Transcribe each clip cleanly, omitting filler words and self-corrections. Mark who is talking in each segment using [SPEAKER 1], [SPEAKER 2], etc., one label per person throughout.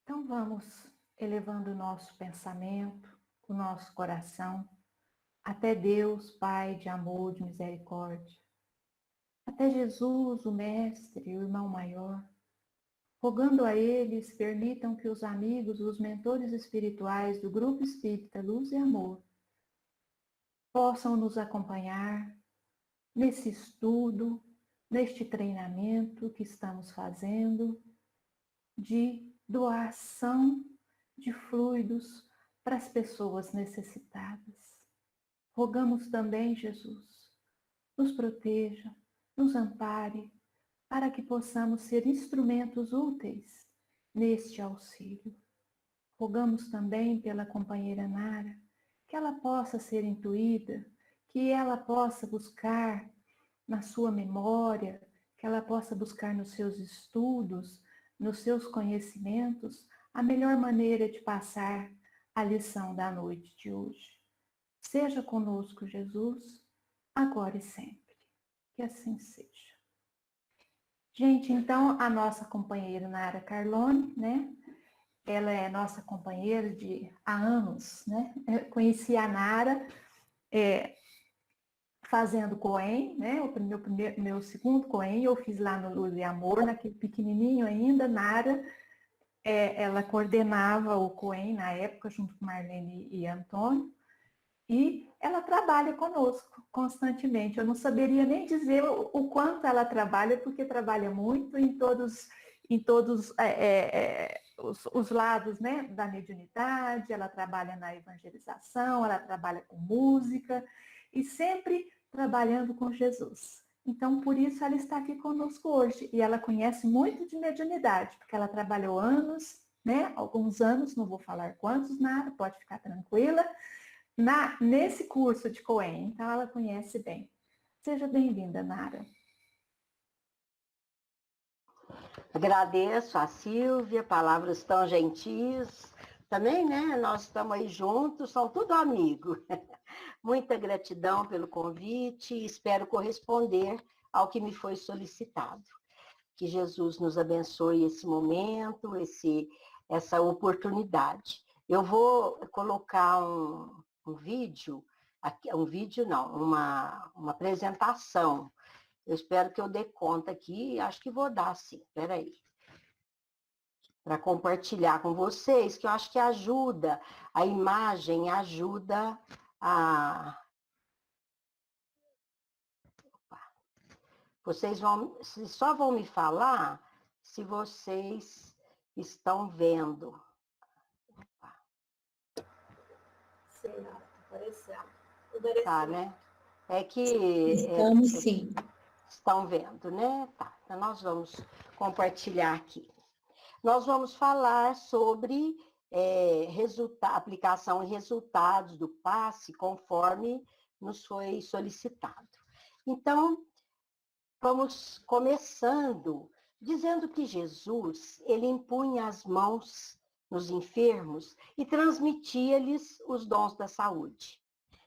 [SPEAKER 1] Então vamos elevando o nosso pensamento, o nosso coração, até Deus, Pai de amor, de misericórdia, até Jesus, o Mestre, o Irmão Maior, rogando a eles, permitam que os amigos, os mentores espirituais do Grupo Espírita Luz e Amor possam nos acompanhar nesse estudo, neste treinamento que estamos fazendo de doação de fluidos para as pessoas necessitadas. Rogamos também, Jesus, nos proteja, nos ampare, para que possamos ser instrumentos úteis neste auxílio. Rogamos também pela companheira Nara, que ela possa ser intuída, que ela possa buscar na sua memória, que ela possa buscar nos seus estudos, nos seus conhecimentos, a melhor maneira de passar a lição da noite de hoje. Seja conosco, Jesus, agora e sempre. Que assim seja. Gente, então, a nossa companheira Nara Carlone, né? Ela é nossa companheira há anos, né? Eu conheci a Nara fazendo Coen, né? Meu segundo Coen, eu fiz lá no Luz e Amor, naquele pequenininho ainda. Nara, ela coordenava o Coen na época, junto com Marlene e Antônio. E ela trabalha conosco constantemente. Eu não saberia nem dizer o quanto ela trabalha, porque trabalha muito em todos os lados, né, da mediunidade. Ela trabalha na evangelização, ela trabalha com música e sempre trabalhando com Jesus. Então, por isso ela está aqui conosco hoje. E ela conhece muito de mediunidade, porque ela trabalhou anos, né, alguns anos, não vou falar quantos, nada, pode ficar tranquila, nesse curso de Coen, então ela conhece bem. Seja bem-vinda, Nara.
[SPEAKER 2] Agradeço a Silvia, palavras tão gentis. Também, né, nós estamos aí juntos, são tudo amigos. Muita gratidão pelo convite e espero corresponder ao que me foi solicitado. Que Jesus nos abençoe esse momento, essa oportunidade. Eu vou colocar um vídeo, uma apresentação. Eu espero que eu dê conta aqui, acho que vou dar sim, peraí. Para compartilhar com vocês, que eu acho que ajuda, a imagem ajuda a... Vocês só vão me falar se vocês estão vendo.
[SPEAKER 1] Sei lá, apareceu.
[SPEAKER 2] Tá, né? É que...
[SPEAKER 3] Estamos sim.
[SPEAKER 2] Estão vendo, né? Tá, então nós vamos compartilhar aqui. Nós vamos falar sobre aplicação e resultados do passe, conforme nos foi solicitado. Então, vamos começando dizendo que Jesus, ele impunha as mãos nos enfermos e transmitia-lhes os dons da saúde.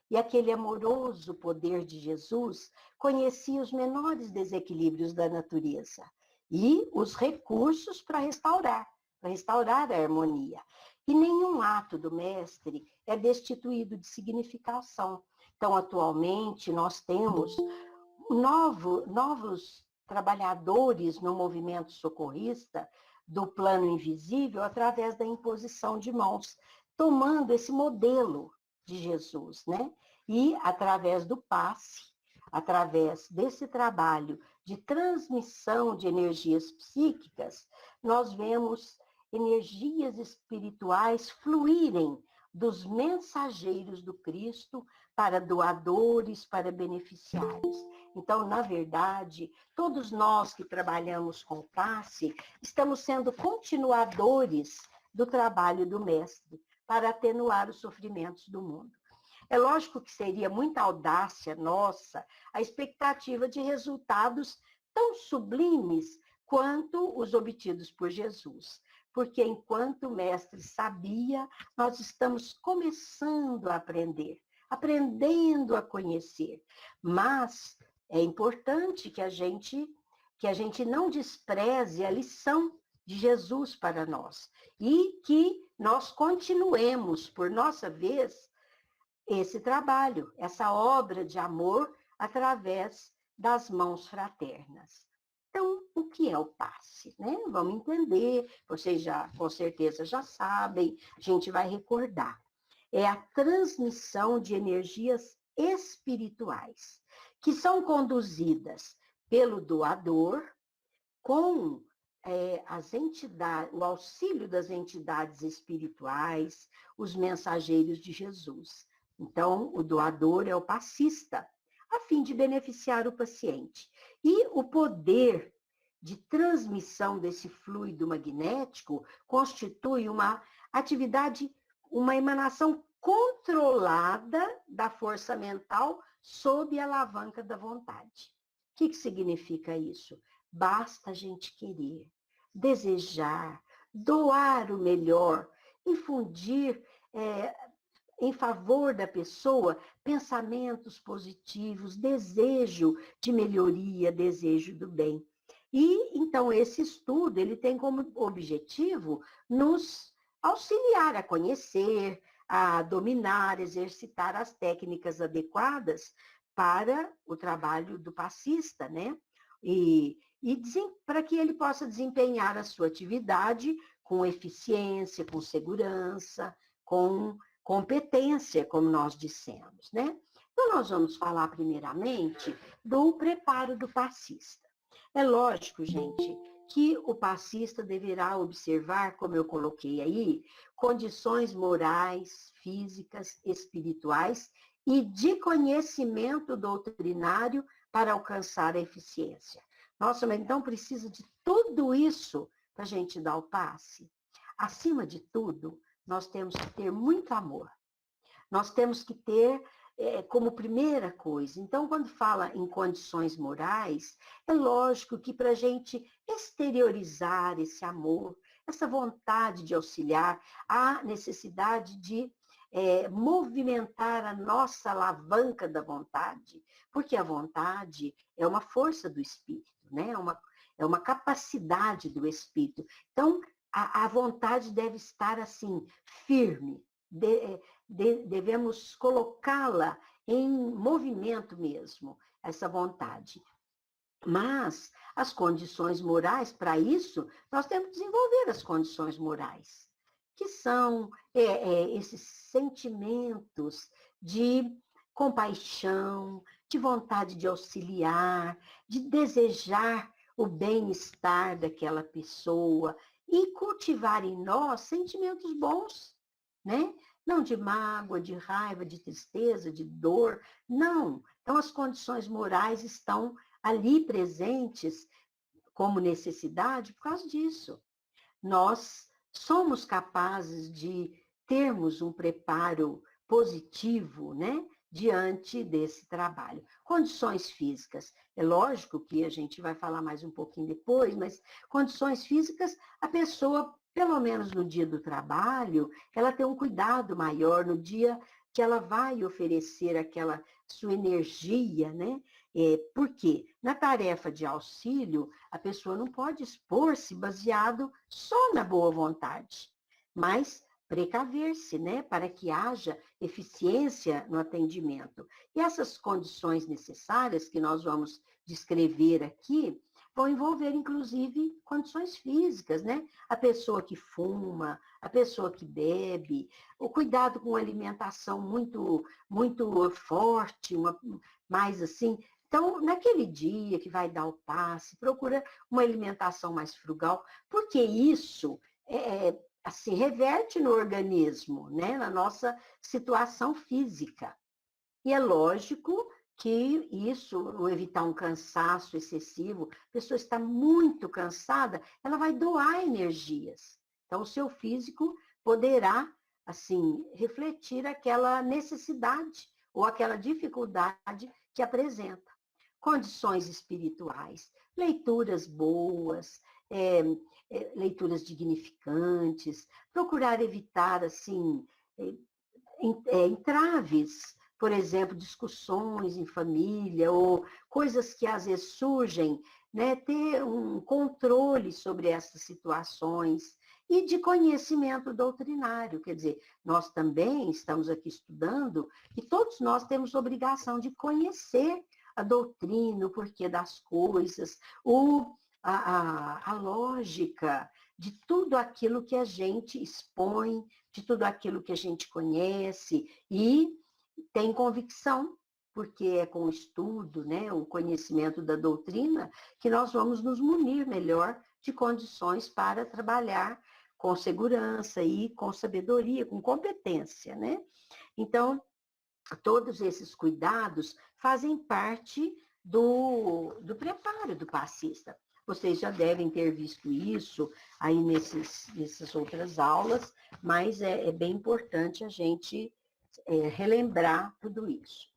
[SPEAKER 2] E aquele amoroso poder de Jesus conhecia os menores desequilíbrios da natureza e os recursos para restaurar a harmonia. E nenhum ato do mestre é destituído de significação. Então, atualmente, nós temos novos trabalhadores no movimento socorrista do plano invisível através da imposição de mãos, tomando esse modelo de Jesus, né? E através do passe, através desse trabalho de transmissão de energias psíquicas, nós vemos energias espirituais fluírem dos mensageiros do Cristo para doadores, para beneficiários. Então, na verdade, todos nós que trabalhamos com passe, estamos sendo continuadores do trabalho do Mestre, para atenuar os sofrimentos do mundo. É lógico que seria muita audácia nossa a expectativa de resultados tão sublimes quanto os obtidos por Jesus. Porque enquanto o Mestre sabia, nós estamos começando a aprender, aprendendo a conhecer. Mas é importante que a gente não despreze a lição de Jesus para nós. E que nós continuemos, por nossa vez, esse trabalho, essa obra de amor através das mãos fraternas. Então, o que é o passe? Né? Vamos entender, vocês já, com certeza já sabem, a gente vai recordar. É a transmissão de energias espirituais, que são conduzidas pelo doador com as entidades, o auxílio das entidades espirituais, os mensageiros de Jesus. Então, o doador é o passista, a fim de beneficiar o paciente. E o poder de transmissão desse fluido magnético constitui uma atividade, uma emanação controlada da força mental sob a alavanca da vontade. O que significa isso? Basta a gente querer, desejar, doar o melhor, infundir em favor da pessoa pensamentos positivos, desejo de melhoria, desejo do bem. E, então, esse estudo, ele tem como objetivo nos auxiliar a conhecer, a dominar, exercitar as técnicas adequadas para o trabalho do passista, né? E para que ele possa desempenhar a sua atividade com eficiência, com segurança, com competência, como nós dissemos, né? Então, nós vamos falar primeiramente do preparo do passista. É lógico, gente, que o passista deverá observar, como eu coloquei aí, condições morais, físicas, espirituais e de conhecimento doutrinário para alcançar a eficiência. Nossa, mas então precisa de tudo isso para a gente dar o passe? Acima de tudo, nós temos que ter muito amor. Nós temos que ter como primeira coisa. Então, quando fala em condições morais, é lógico que para a gente exteriorizar esse amor, essa vontade de auxiliar, há necessidade de movimentar a nossa alavanca da vontade, porque a vontade é uma força do espírito, né? É uma capacidade do espírito. Então, a vontade deve estar assim, firme. Devemos colocá-la em movimento mesmo, essa vontade. Mas as condições morais, para isso, nós temos que desenvolver as condições morais, que são esses sentimentos de compaixão, de vontade de auxiliar, de desejar o bem-estar daquela pessoa e cultivar em nós sentimentos bons, né? Não de mágoa, de raiva, de tristeza, de dor, não. Então, as condições morais estão ali presentes como necessidade por causa disso. Nós somos capazes de termos um preparo positivo, né, diante desse trabalho. Condições físicas. É lógico que a gente vai falar mais um pouquinho depois, mas condições físicas, a pessoa, pelo menos no dia do trabalho, ela tem um cuidado maior no dia que ela vai oferecer aquela sua energia, né? Porque na tarefa de auxílio, a pessoa não pode expor-se baseado só na boa vontade, mas precaver-se, né, para que haja eficiência no atendimento. E essas condições necessárias que nós vamos descrever aqui vão envolver, inclusive, condições físicas, né? A pessoa que fuma, a pessoa que bebe, o cuidado com alimentação muito, muito forte, mais assim. Então, naquele dia que vai dar o passe, procura uma alimentação mais frugal, porque isso assim, reverte no organismo, né? Na nossa situação física. E é lógico que isso, ou evitar um cansaço excessivo, a pessoa está muito cansada, ela vai doar energias. Então, o seu físico poderá, assim, refletir aquela necessidade ou aquela dificuldade que apresenta. Condições espirituais, leituras boas, leituras dignificantes, procurar evitar, assim, entraves, por exemplo, discussões em família ou coisas que às vezes surgem né, ter um controle sobre essas situações e de conhecimento doutrinário. Quer dizer, nós também estamos aqui estudando e todos nós temos obrigação de conhecer a doutrina, o porquê das coisas, a lógica de tudo aquilo que a gente expõe, de tudo aquilo que a gente conhece e tem convicção, porque é com o estudo, né, o conhecimento da doutrina, que nós vamos nos munir melhor de condições para trabalhar com segurança e com sabedoria, com competência, né? Então, todos esses cuidados fazem parte do preparo do passista. Vocês já devem ter visto isso aí nessas outras aulas, mas é bem importante a gente relembrar tudo isso.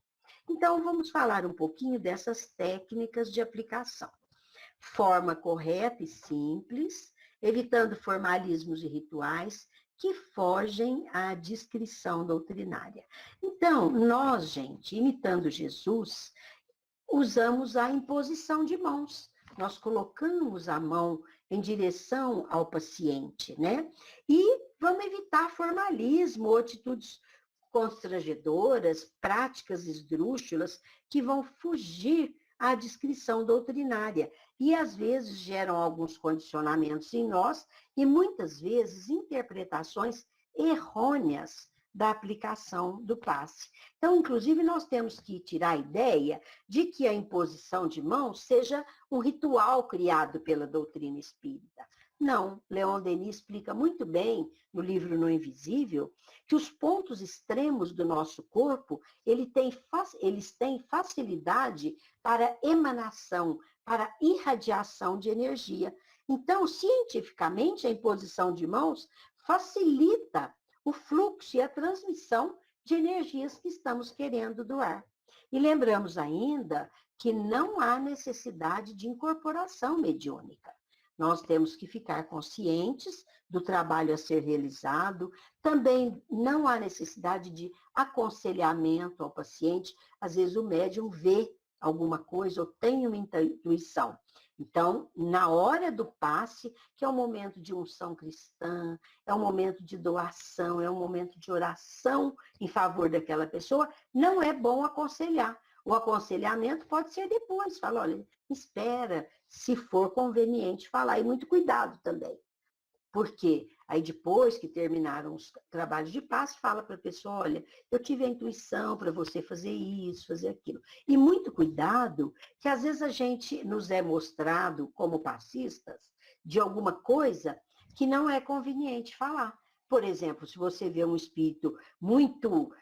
[SPEAKER 2] Então, vamos falar um pouquinho dessas técnicas de aplicação. Forma correta e simples, evitando formalismos e rituais que fogem à descrição doutrinária. Então, nós, gente, imitando Jesus, usamos a imposição de mãos. Nós colocamos a mão em direção ao paciente, né? E vamos evitar formalismo ou atitudes constrangedoras, práticas esdrúxulas, que vão fugir à descrição doutrinária e, às vezes, geram alguns condicionamentos em nós e, muitas vezes, interpretações errôneas da aplicação do passe. Então, inclusive, nós temos que tirar a ideia de que a imposição de mãos seja um ritual criado pela doutrina espírita. Não, Leon Denis explica muito bem no livro No Invisível que os pontos extremos do nosso corpo, eles têm facilidade para emanação, para irradiação de energia. Então, cientificamente, a imposição de mãos facilita o fluxo e a transmissão de energias que estamos querendo doar. E lembramos ainda que não há necessidade de incorporação mediúnica. Nós temos que ficar conscientes do trabalho a ser realizado. Também não há necessidade de aconselhamento ao paciente. Às vezes o médium vê alguma coisa ou tem uma intuição. Então, na hora do passe, que é um momento de unção cristã, é um momento de doação, é um momento de oração em favor daquela pessoa, não é bom aconselhar. O aconselhamento pode ser depois, fala, olha, espera, se for conveniente falar, e muito cuidado também. Porque aí depois que terminaram os trabalhos de passe, fala para a pessoa, olha, eu tive a intuição para você fazer isso, fazer aquilo. E muito cuidado, que às vezes a gente nos é mostrado como passistas de alguma coisa que não é conveniente falar. Por exemplo, se você vê um espírito muito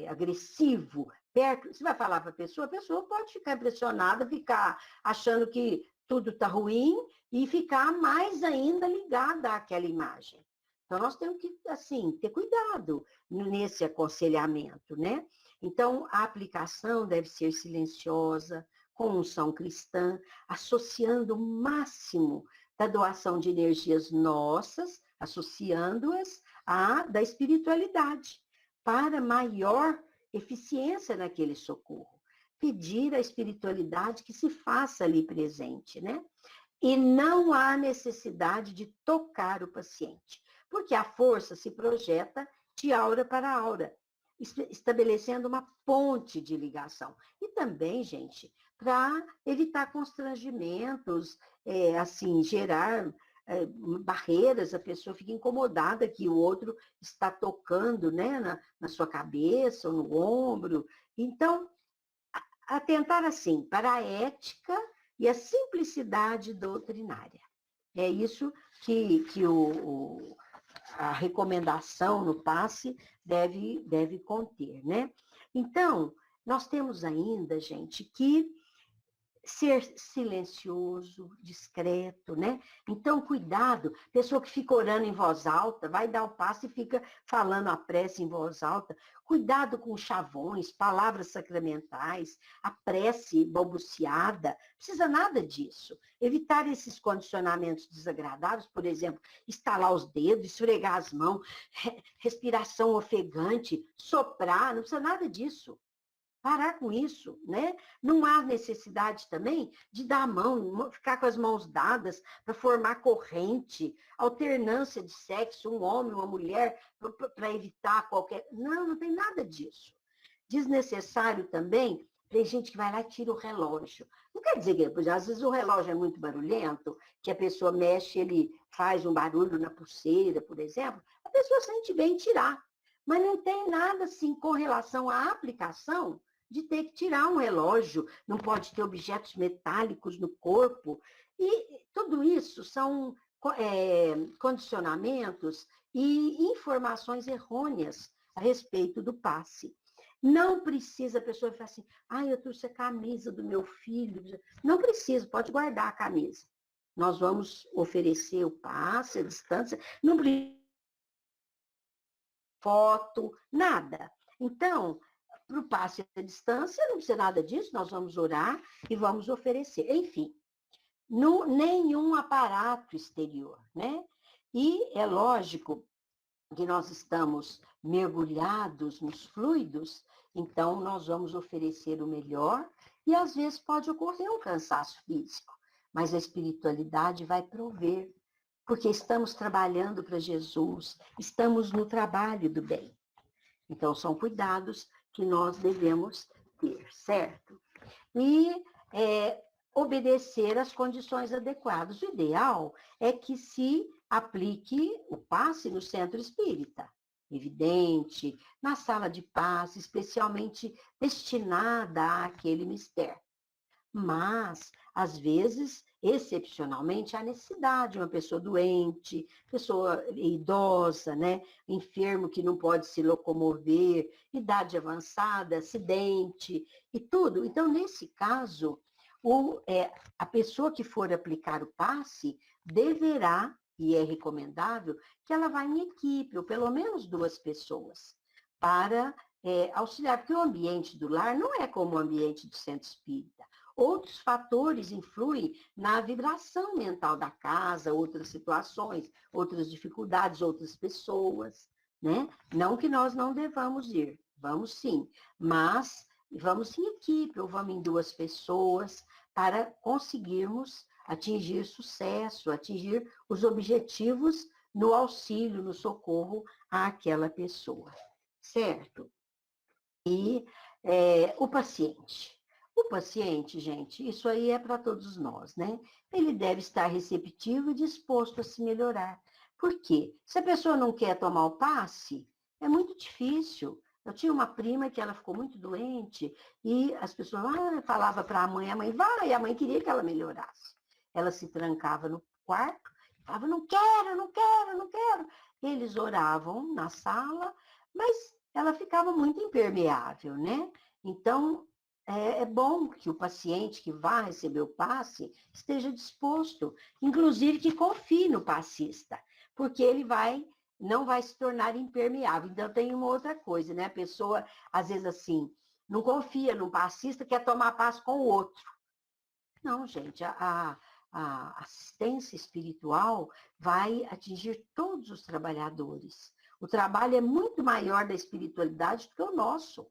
[SPEAKER 2] agressivo, perto, você vai falar para a pessoa pode ficar impressionada, ficar achando que tudo está ruim e ficar mais ainda ligada àquela imagem. Então, nós temos que, assim, ter cuidado nesse aconselhamento, né? Então, a aplicação deve ser silenciosa, com unção cristã, associando o máximo da doação de energias nossas, associando-as à da espiritualidade, para maior eficiência naquele socorro. Pedir à espiritualidade que se faça ali presente, né? E não há necessidade de tocar o paciente, porque a força se projeta de aura para aura, estabelecendo uma ponte de ligação. E também, gente, para evitar constrangimentos, assim, gerar barreiras, a pessoa fica incomodada que o outro está tocando, né, na sua cabeça ou no ombro. Então, atentar assim para a ética e a simplicidade doutrinária. É isso que a recomendação no passe deve conter, né? Então, nós temos ainda, gente, que ser silencioso, discreto, né? Então, cuidado, pessoa que fica orando em voz alta, vai dar o passe e fica falando a prece em voz alta. Cuidado com chavões, palavras sacramentais, a prece balbuciada, não precisa nada disso. Evitar esses condicionamentos desagradáveis, por exemplo, estalar os dedos, esfregar as mãos, respiração ofegante, soprar, não precisa nada disso. Parar com isso, né? Não há necessidade também de dar a mão, ficar com as mãos dadas para formar corrente, alternância de sexo, um homem, uma mulher, para evitar qualquer. Não, não tem nada disso. Desnecessário também, tem gente que vai lá e tira o relógio. Não quer dizer que, às vezes, o relógio é muito barulhento, que a pessoa mexe, ele faz um barulho na pulseira, por exemplo, a pessoa sente bem tirar. Mas não tem nada assim com relação à aplicação de ter que tirar um relógio, não pode ter objetos metálicos no corpo. E tudo isso são condicionamentos e informações errôneas a respeito do passe. Não precisa a pessoa falar assim, eu trouxe a camisa do meu filho. Não precisa, pode guardar a camisa. Nós vamos oferecer o passe, a distância, não precisa foto, nada. Então, para o passe à distância, não precisa nada disso, nós vamos orar e vamos oferecer. Enfim, nenhum aparato exterior, né? E é lógico que nós estamos mergulhados nos fluidos, então nós vamos oferecer o melhor e às vezes pode ocorrer um cansaço físico, mas a espiritualidade vai prover, porque estamos trabalhando para Jesus, estamos no trabalho do bem. Então são cuidados que nós devemos ter, certo? E obedecer às condições adequadas. O ideal é que se aplique o passe no centro espírita, evidente, na sala de passe, especialmente destinada àquele mistério. Mas, às vezes, excepcionalmente, há necessidade, uma pessoa doente, pessoa idosa, né? Enfermo que não pode se locomover, idade avançada, acidente e tudo. Então, nesse caso, a pessoa que for aplicar o passe deverá, e é recomendável, que ela vá em equipe, ou pelo menos 2 pessoas, para auxiliar, porque o ambiente do lar não é como o ambiente do centro espírita. Outros fatores influem na vibração mental da casa, outras situações, outras dificuldades, outras pessoas, né? Não que nós não devamos ir, vamos sim, mas vamos em equipe ou vamos em 2 pessoas para conseguirmos atingir sucesso, atingir os objetivos no auxílio, no socorro àquela pessoa, certo? E o paciente. O paciente, gente, isso aí é para todos nós, né? Ele deve estar receptivo e disposto a se melhorar. Por quê? Se a pessoa não quer tomar o passe, é muito difícil. Eu tinha uma prima que ela ficou muito doente e as pessoas falavam para a mãe vai, e a mãe queria que ela melhorasse. Ela se trancava no quarto, falava, não quero, não quero, não quero. Eles oravam na sala, mas ela ficava muito impermeável, né? Então, é bom que o paciente que vai receber o passe esteja disposto, inclusive que confie no passista, porque ele não vai se tornar impermeável. Então, tem uma outra coisa, né? A pessoa, às vezes, assim, não confia no passista, quer tomar passe com o outro. Não, gente, a assistência espiritual vai atingir todos os trabalhadores. O trabalho é muito maior da espiritualidade do que o nosso.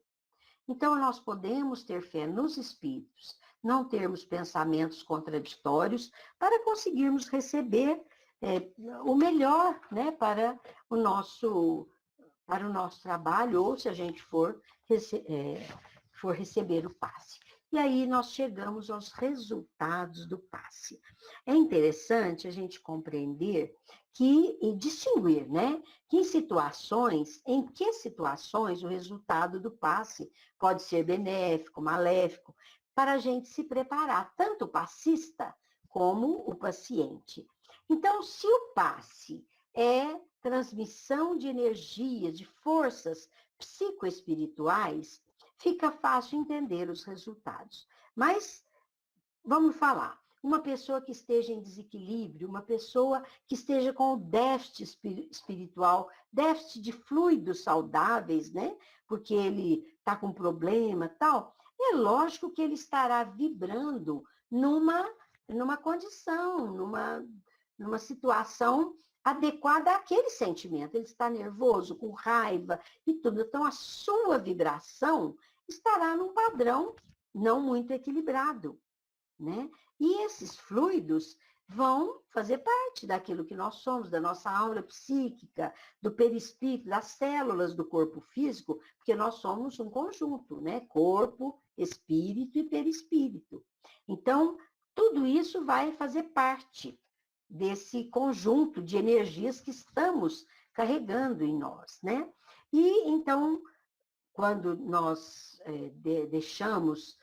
[SPEAKER 2] Então, nós podemos ter fé nos espíritos, não termos pensamentos contraditórios para conseguirmos receber o melhor, né, para o nosso trabalho, ou se a gente for receber o passe. E aí nós chegamos aos resultados do passe. É interessante a gente compreender e distinguir, né? Que em que situações o resultado do passe pode ser benéfico, maléfico, para a gente se preparar, tanto o passista como o paciente. Então, se o passe é transmissão de energias, de forças psicoespirituais, fica fácil entender os resultados. Mas, vamos falar, uma pessoa que esteja em desequilíbrio, uma pessoa que esteja com déficit espiritual, déficit de fluidos saudáveis, né? Porque ele está com problema tal, é lógico que ele estará vibrando numa condição, numa situação adequada àquele sentimento. Ele está nervoso, com raiva e tudo. Então, a sua vibração estará num padrão não muito equilibrado, né? E esses fluidos vão fazer parte daquilo que nós somos, da nossa aura psíquica, do perispírito, das células do corpo físico, porque nós somos um conjunto, né? Corpo, espírito e perispírito. Então, tudo isso vai fazer parte desse conjunto de energias que estamos carregando em nós, né? E então, quando nós deixamos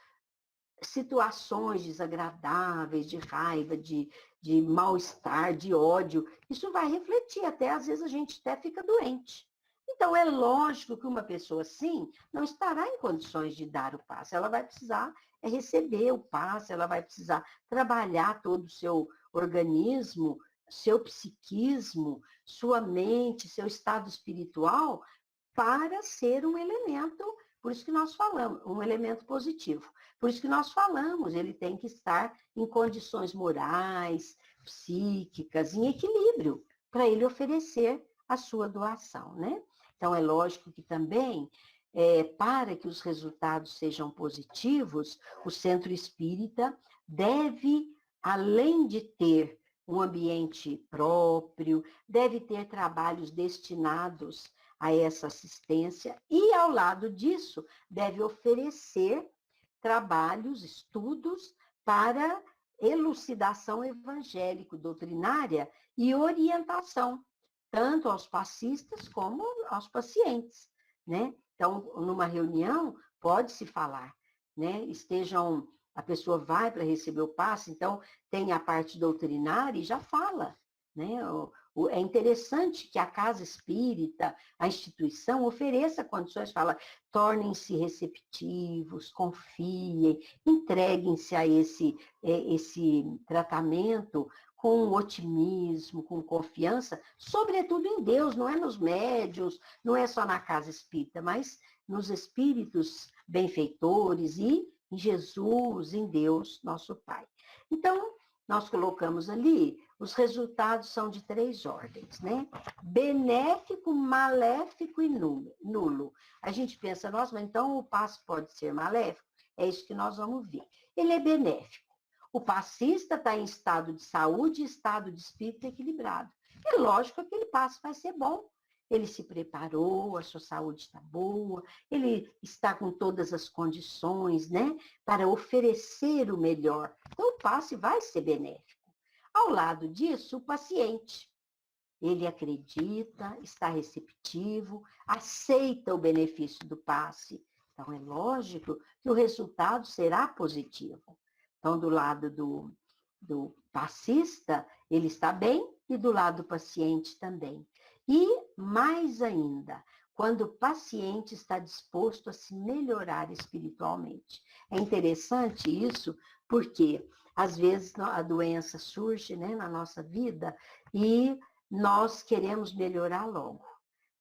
[SPEAKER 2] situações desagradáveis, de raiva, de mal-estar, de ódio, isso vai refletir, até às vezes a gente até fica doente. Então, é lógico que uma pessoa assim não estará em condições de dar o passe, ela vai precisar receber o passe, ela vai precisar trabalhar todo o seu organismo, seu psiquismo, sua mente, seu estado espiritual, para ser um elemento, por isso que nós falamos, um elemento positivo. Por isso que nós falamos, ele tem que estar em condições morais, psíquicas, em equilíbrio, para ele oferecer a sua doação, né? Então, é lógico que também, para que os resultados sejam positivos, o centro espírita deve, além de ter um ambiente próprio, deve ter trabalhos destinados a essa assistência e, ao lado disso, deve oferecer trabalhos, estudos para elucidação evangélico-doutrinária e orientação, tanto aos passistas como aos pacientes, né? Então, numa reunião, pode-se falar, né? A pessoa vai para receber o passe, então tem a parte doutrinária e já fala, né? É interessante que a casa espírita, a instituição, ofereça condições, fala, tornem-se receptivos, confiem, entreguem-se a esse tratamento com otimismo, com confiança, sobretudo em Deus, não é nos médiuns, não é só na casa espírita, mas nos espíritos benfeitores e em Jesus, em Deus, nosso Pai. Então, nós colocamos ali, os resultados são de 3 ordens, né? Benéfico, maléfico e nulo. A gente pensa, nossa, mas então o passe pode ser maléfico? É isso que nós vamos ver. Ele é benéfico. O passista está em estado de saúde e estado de espírito equilibrado. É lógico que aquele passe vai ser bom. Ele se preparou, a sua saúde está boa, ele está com todas as condições, né, para oferecer o melhor. Então, o passe vai ser benéfico. Ao lado disso, o paciente. Ele acredita, está receptivo, aceita o benefício do passe. Então, é lógico que o resultado será positivo. Então, do lado do passista, ele está bem, e do lado do paciente também. E, mais ainda, quando o paciente está disposto a se melhorar espiritualmente. É interessante isso, porque, às vezes, a doença surge, né, na nossa vida e nós queremos melhorar logo.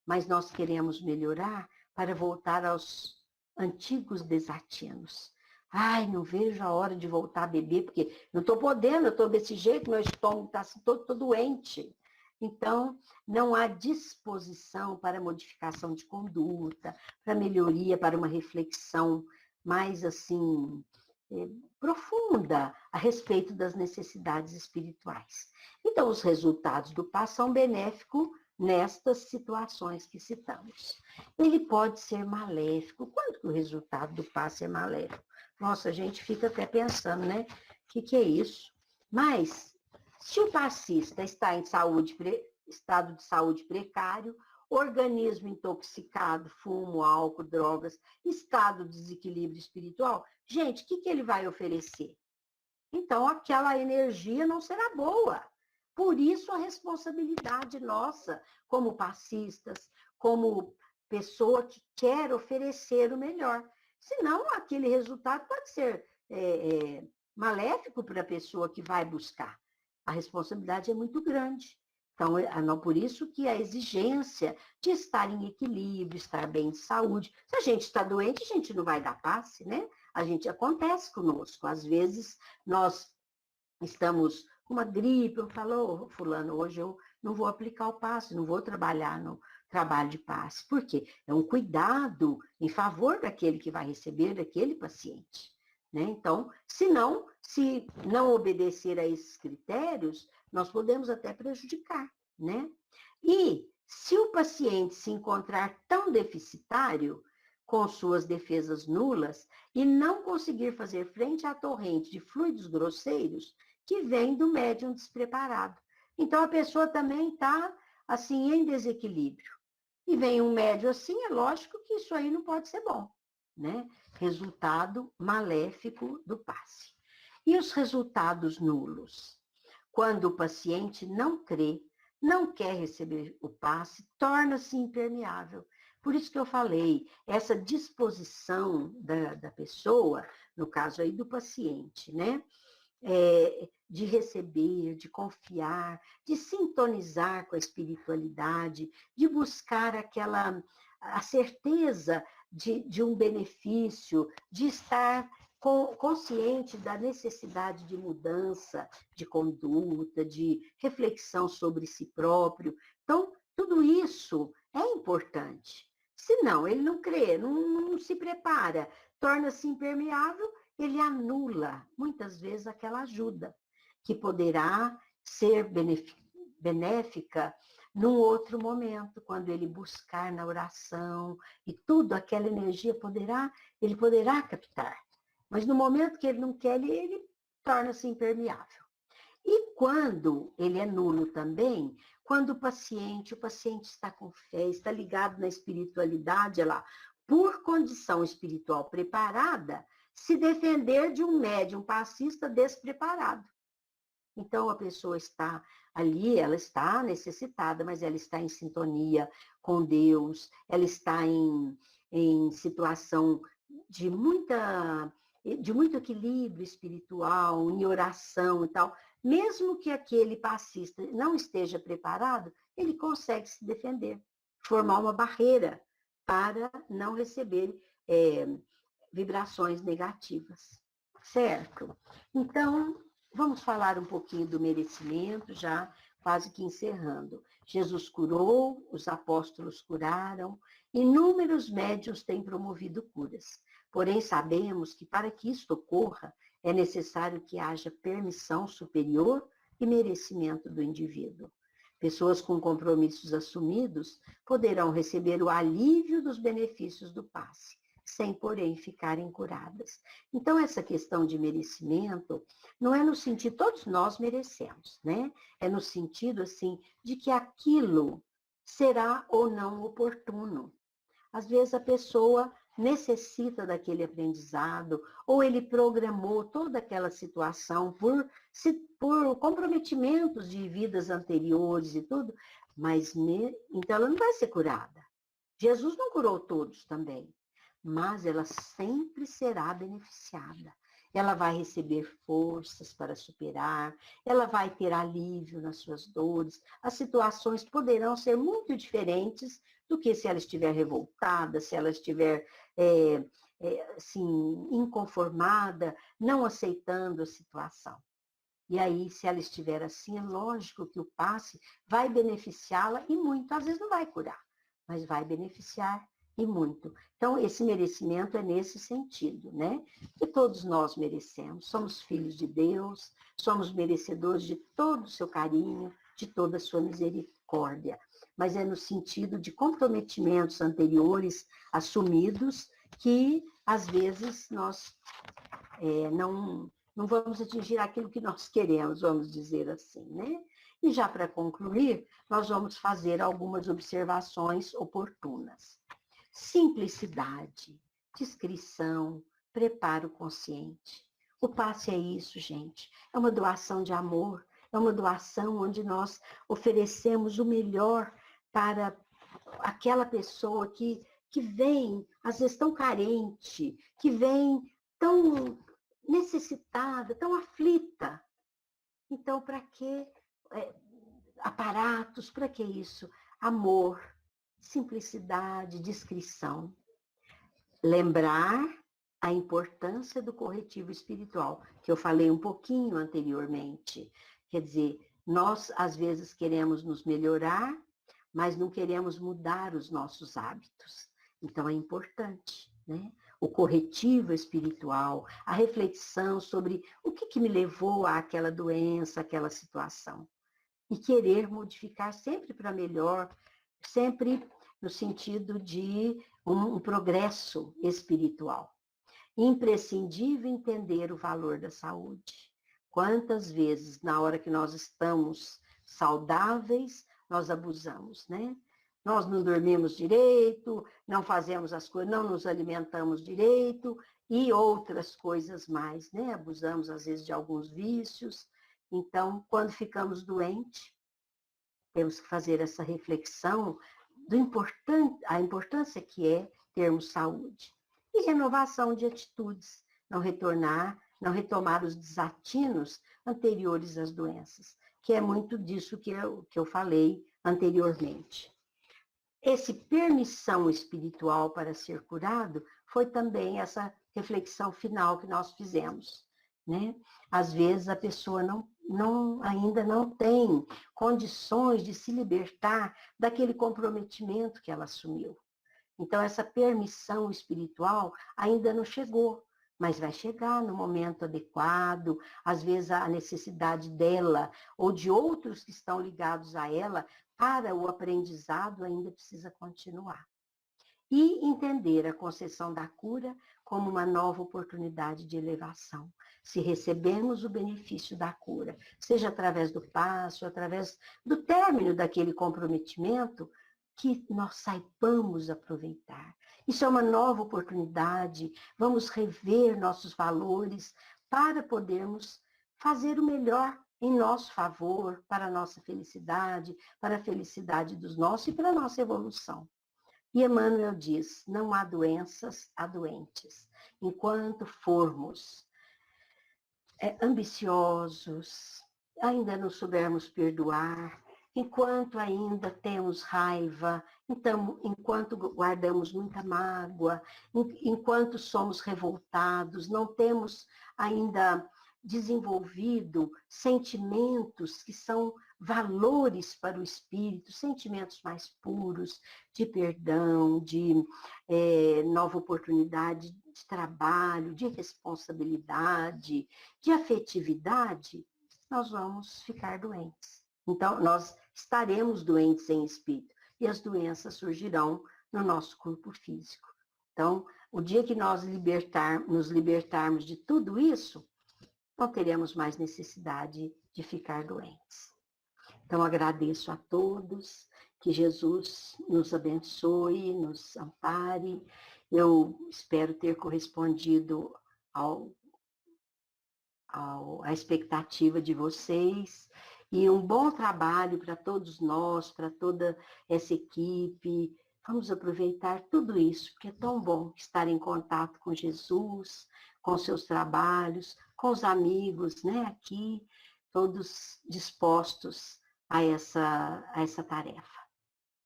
[SPEAKER 2] Mas nós queremos melhorar para voltar aos antigos desatinos. Ai, não vejo a hora de voltar a beber, porque não estou podendo, eu estou desse jeito, meu estômago está assim, todo doente. Então, não há disposição para modificação de conduta, para melhoria, para uma reflexão mais assim, profunda a respeito das necessidades espirituais. Então, os resultados do passe são benéficos nestas situações que citamos. Ele pode ser maléfico. Quando que o resultado do passe é maléfico? Nossa, a gente fica até pensando, né? O que é isso? Mas, se o passista está em estado de saúde precário, organismo intoxicado, fumo, álcool, drogas, estado de desequilíbrio espiritual, gente, o que ele vai oferecer? Então, aquela energia não será boa. Por isso, a responsabilidade nossa, como passistas, como pessoa que quer oferecer o melhor. Senão, aquele resultado pode ser maléfico para a pessoa que vai buscar. A responsabilidade é muito grande. Então, por isso que a exigência de estar em equilíbrio, estar bem de saúde. Se a gente está doente, a gente não vai dar passe, né? Acontece conosco. Às vezes, nós estamos com uma gripe, eu falo, fulano, hoje eu não vou aplicar o passe, não vou trabalhar no trabalho de passe. Por quê? É um cuidado em favor daquele que vai receber, daquele paciente. Né? Então, se não obedecer a esses critérios, nós podemos até prejudicar. Né? E se o paciente se encontrar tão deficitário, com suas defesas nulas, e não conseguir fazer frente à torrente de fluidos grosseiros que vem do médium despreparado. Então, a pessoa também está, assim, em desequilíbrio. E vem um médium assim, é lógico que isso aí não pode ser bom, né? Resultado maléfico do passe. E os resultados nulos? Quando o paciente não crê, não quer receber o passe, torna-se impermeável. Por isso que eu falei, essa disposição da pessoa, no caso aí do paciente, né? De receber, de confiar, de sintonizar com a espiritualidade, de buscar a certeza de um benefício, de estar consciente da necessidade de mudança de conduta, de reflexão sobre si próprio. Então, tudo isso é importante. Se não, ele não crê, não se prepara, torna-se impermeável, ele anula, muitas vezes, aquela ajuda, que poderá ser benéfica num outro momento, quando ele buscar na oração, e tudo, aquela energia ele poderá captar. Mas no momento que ele não quer, ele torna-se impermeável. E quando ele é nulo também, quando o paciente está com fé, está ligado na espiritualidade, por condição espiritual preparada, se defender de um médium passista despreparado. Então, a pessoa está ali, ela está necessitada, mas ela está em sintonia com Deus, ela está em situação de muito equilíbrio espiritual, em oração e tal. Mesmo que aquele passista não esteja preparado, ele consegue se defender, formar uma barreira para não receber vibrações negativas, certo? Então, vamos falar um pouquinho do merecimento, já quase que encerrando. Jesus curou, os apóstolos curaram, inúmeros médiuns têm promovido curas. Porém, sabemos que para que isto ocorra, é necessário que haja permissão superior e merecimento do indivíduo. Pessoas com compromissos assumidos poderão receber o alívio dos benefícios do passe, sem, porém, ficarem curadas. Então, essa questão de merecimento não é no sentido, todos nós merecemos, né? É no sentido, assim, de que aquilo será ou não oportuno. Às vezes a pessoa necessita daquele aprendizado, ou ele programou toda aquela situação por comprometimentos de vidas anteriores e tudo, mas então ela não vai ser curada. Jesus não curou todos também, mas ela sempre será beneficiada. Ela vai receber forças para superar, ela vai ter alívio nas suas dores. As situações poderão ser muito diferentes do que se ela estiver revoltada, se ela estiver assim, inconformada, não aceitando a situação. E aí, se ela estiver assim, é lógico que o passe vai beneficiá-la e muito. Às vezes não vai curar, mas vai beneficiar e muito. Então, esse merecimento é nesse sentido, né? Que todos nós merecemos. Somos filhos de Deus, somos merecedores de todo o seu carinho, de toda a sua misericórdia. Mas é no sentido de comprometimentos anteriores assumidos que, às vezes, nós não vamos atingir aquilo que nós queremos, vamos dizer assim, né? E já para concluir, nós vamos fazer algumas observações oportunas. Simplicidade, discrição, preparo consciente. O passe é isso, gente. É uma doação de amor, é uma doação onde nós oferecemos o melhor para aquela pessoa que vem, às vezes, tão carente, que vem tão necessitada, tão aflita. Então, para que aparatos? Para que isso? Amor, simplicidade, discrição. Lembrar a importância do corretivo espiritual, que eu falei um pouquinho anteriormente. Quer dizer, Nós, às vezes, queremos nos melhorar, mas não queremos mudar os nossos hábitos. Então, é importante, né? O corretivo espiritual, a reflexão sobre o que me levou àquela doença, àquela situação. E querer modificar sempre para melhor, sempre no sentido de um progresso espiritual. Imprescindível entender o valor da saúde. Quantas vezes, na hora que nós estamos saudáveis, nós abusamos, né? Nós não dormimos direito, não fazemos as coisas, não nos alimentamos direito e outras coisas mais, né? Abusamos, às vezes, de alguns vícios. Então, quando ficamos doentes, temos que fazer essa reflexão a importância que é termos saúde. E renovação de atitudes, não retomar os desatinos anteriores às doenças, que é muito disso que eu falei anteriormente. Esse permissão espiritual para ser curado foi também essa reflexão final que nós fizemos, né? Às vezes a pessoa ainda não tem condições de se libertar daquele comprometimento que ela assumiu. Então, essa permissão espiritual ainda não chegou, mas vai chegar no momento adequado, às vezes a necessidade dela ou de outros que estão ligados a ela para o aprendizado ainda precisa continuar. E entender a concessão da cura como uma nova oportunidade de elevação. Se recebemos o benefício da cura, seja através do passo, através do término daquele comprometimento, que nós saibamos aproveitar. Isso é uma nova oportunidade, vamos rever nossos valores para podermos fazer o melhor em nosso favor, para a nossa felicidade, para a felicidade dos nossos e para a nossa evolução. E Emmanuel diz, não há doenças, há doentes. Enquanto formos ambiciosos, ainda não soubermos perdoar, enquanto ainda temos raiva, então, enquanto guardamos muita mágoa, enquanto somos revoltados, não temos ainda desenvolvido sentimentos que são valores para o espírito, sentimentos mais puros, de perdão, de nova oportunidade de trabalho, de responsabilidade, de afetividade, nós vamos ficar doentes. Então, nós estaremos doentes em espírito e as doenças surgirão no nosso corpo físico. Então, o dia que nós nos libertarmos de tudo isso, não teremos mais necessidade de ficar doentes. Então, agradeço a todos, que Jesus nos abençoe, nos ampare. Eu espero ter correspondido à expectativa de vocês. E um bom trabalho para todos nós, para toda essa equipe. Vamos aproveitar tudo isso, porque é tão bom estar em contato com Jesus, com seus trabalhos, com os amigos, né, aqui, todos dispostos a essa tarefa.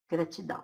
[SPEAKER 2] Gratidão.